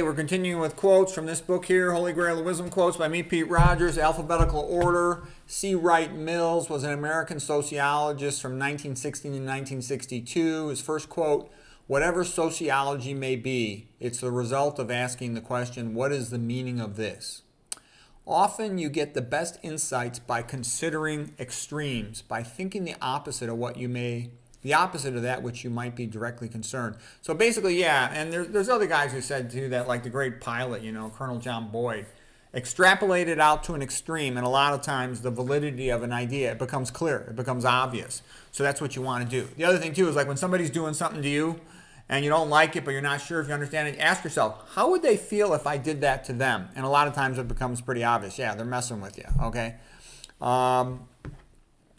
Okay, we're continuing with quotes from this book here, Holy Grail of Wisdom Quotes by me, Pete Rogers, alphabetical order. C. Wright Mills was an American sociologist from 1960 to 1962. His first quote, "Whatever sociology may be, it's the result of asking the question, what is the meaning of this? Often you get the best insights by considering extremes, by thinking the opposite of that which you might be directly concerned." So basically, yeah, and there's other guys who said too that, like the great pilot, Colonel John Boyd, extrapolate it out to an extreme, and a lot of times the validity of an idea, it becomes clear, it becomes obvious. So that's what you want to do. The other thing too is, like, when somebody's doing something to you and you don't like it, but you're not sure if you understand it, ask yourself, how would they feel if I did that to them? And a lot of times it becomes pretty obvious. Yeah, they're messing with you, okay?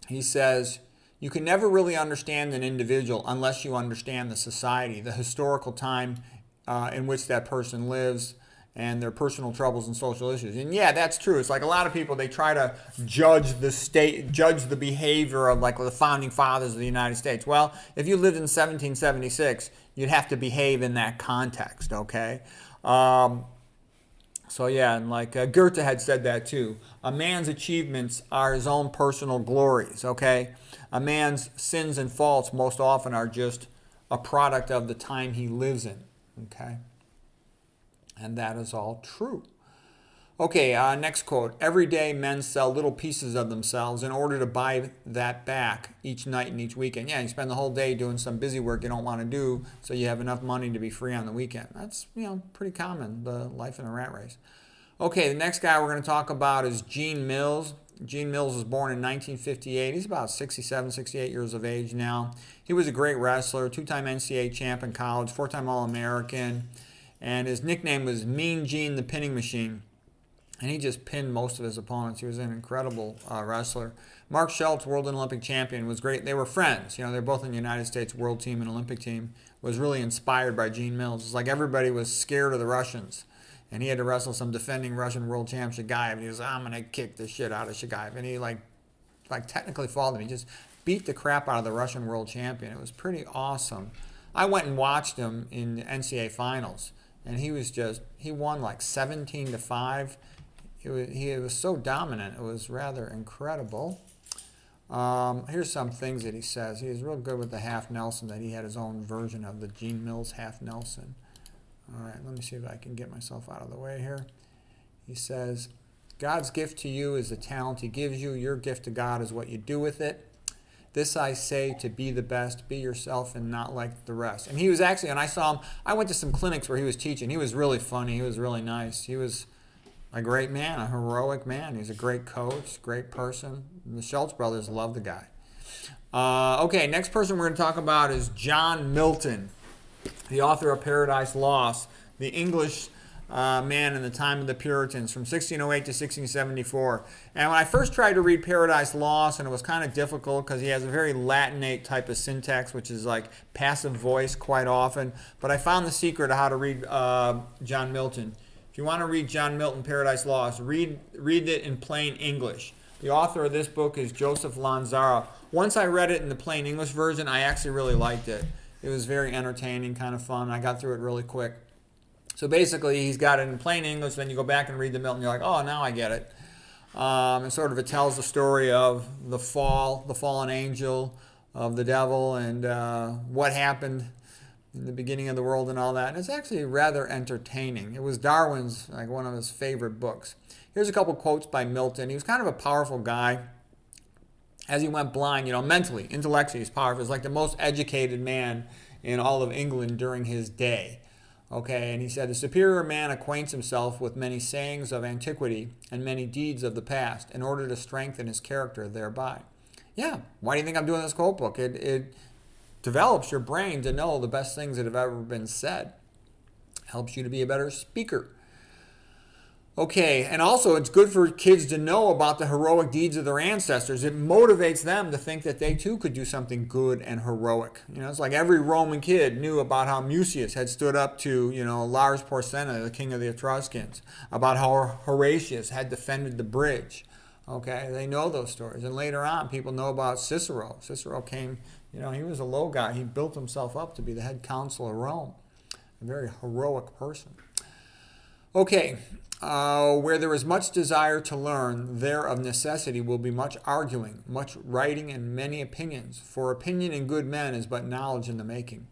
He says, you can never really understand an individual unless you understand the society, the historical time in which that person lives, and their personal troubles and social issues. And yeah, that's true. It's like a lot of people, they try to judge the state, judge the behavior of, like, the founding fathers of the United States. Well, if you lived in 1776, you'd have to behave in that context, okay? So yeah, and like Goethe had said that too. A man's achievements are his own personal glories, okay? A man's sins and faults most often are just a product of the time he lives in, okay? And that is all true. Okay, next quote. Every day men sell little pieces of themselves in order to buy that back each night and each weekend. Yeah, you spend the whole day doing some busy work you don't want to do, so you have enough money to be free on the weekend. That's, pretty common, the life in a rat race. Okay, the next guy we're going to talk about is Gene Mills. Gene Mills was born in 1958. He's about 67, 68 years of age now. He was a great wrestler, two-time NCAA champ in college, four-time All-American. And his nickname was Mean Gene the Pinning Machine. And he just pinned most of his opponents. He was an incredible wrestler. Mark Schultz, world and Olympic champion, was great. They were friends. They're both in the United States world team and Olympic team. Was really inspired by Gene Mills. It's like everybody was scared of the Russians. And he had to wrestle some defending Russian world champ, Shagayev. And he was, I'm going to kick the shit out of Shagayev. And he, like technically fought him. He just beat the crap out of the Russian world champion. It was pretty awesome. I went and watched him in the NCAA finals. And he won like 17-5. He was so dominant. It was rather incredible. Here's some things that he says. He was real good with the half Nelson, that he had his own version of the Gene Mills half Nelson. All right, let me see if I can get myself out of the way here. He says, God's gift to you is the talent he gives you. Your gift to God is what you do with it. This I say to be the best, be yourself and not like the rest. And he was actually, and I saw him, I went to some clinics where he was teaching. He was really funny. He was really nice. He was a great man, a heroic man. He's a great coach, great person. The Schultz brothers love the guy. Okay, next person we're going to talk about is John Milton, the author of Paradise Lost, the English man in the time of the Puritans from 1608 to 1674. And when I first tried to read Paradise Lost, and it was kind of difficult because he has a very Latinate type of syntax, which is like passive voice quite often. But I found the secret of how to read John Milton. If you want to read John Milton, Paradise Lost, read it in plain English. The author of this book is Joseph Lanzaro. Once I read it in the plain English version, I actually really liked it. It was very entertaining, kind of fun. I got through it really quick. So basically, he's got it in plain English. Then you go back and read the Milton. You're like, oh, now I get it. And sort of it tells the story of the fall, the fallen angel, of the devil, and what happened in the beginning of the world and all that. And it's actually rather entertaining. It was Darwin's, like, one of his favorite books. Here's a couple quotes by Milton. He was kind of a powerful guy. As he went blind, mentally, intellectually, he's powerful. He's like the most educated man in all of England during his day. Okay, and he said, the superior man acquaints himself with many sayings of antiquity and many deeds of the past in order to strengthen his character thereby. Yeah, why do you think I'm doing this quote book? It develops your brain to know the best things that have ever been said. Helps you to be a better speaker. Okay, and also it's good for kids to know about the heroic deeds of their ancestors. It motivates them to think that they too could do something good and heroic. It's like every Roman kid knew about how Mucius had stood up to, Lars Porsena, the king of the Etruscans, about how Horatius had defended the bridge. Okay, they know those stories. And later on, people know about Cicero. Cicero came, he was a low guy. He built himself up to be the head consul of Rome. A very heroic person. Okay, where there is much desire to learn, there of necessity will be much arguing, much writing, and many opinions. For opinion in good men is but knowledge in the making.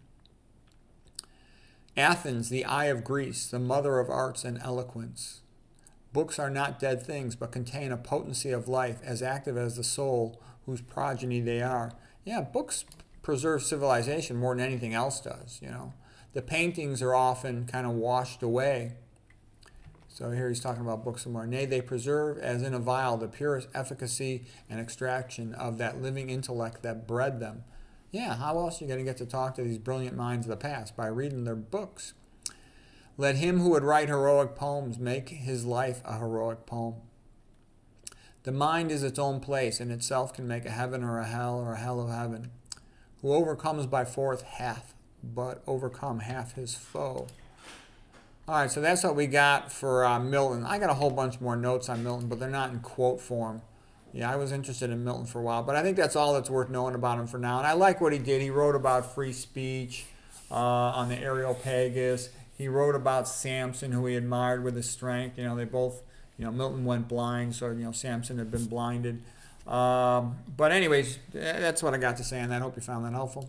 Athens, the eye of Greece, the mother of arts and eloquence. Books are not dead things, but contain a potency of life as active as the soul whose progeny they are. Yeah, books preserve civilization more than anything else does, you know. The paintings are often kind of washed away. So here he's talking about books some more. Nay, they preserve as in a vial the purest efficacy and extraction of that living intellect that bred them. Yeah, how else are you going to get to talk to these brilliant minds of the past? By reading their books. Let him who would write heroic poems make his life a heroic poem. The mind is its own place, and itself can make a heaven or a hell of heaven. Who overcomes by force hath, but overcome half his foe. All right, so that's what we got for Milton. I got a whole bunch more notes on Milton, but they're not in quote form. Yeah, I was interested in Milton for a while, but I think that's all that's worth knowing about him for now. And I like what he did. He wrote about free speech on the Areopagus. He wrote about Samson, who he admired with his strength. You know, they both, you know, Milton went blind, so, you know, Samson had been blinded. But anyways, that's what I got to say on that. I hope you found that helpful.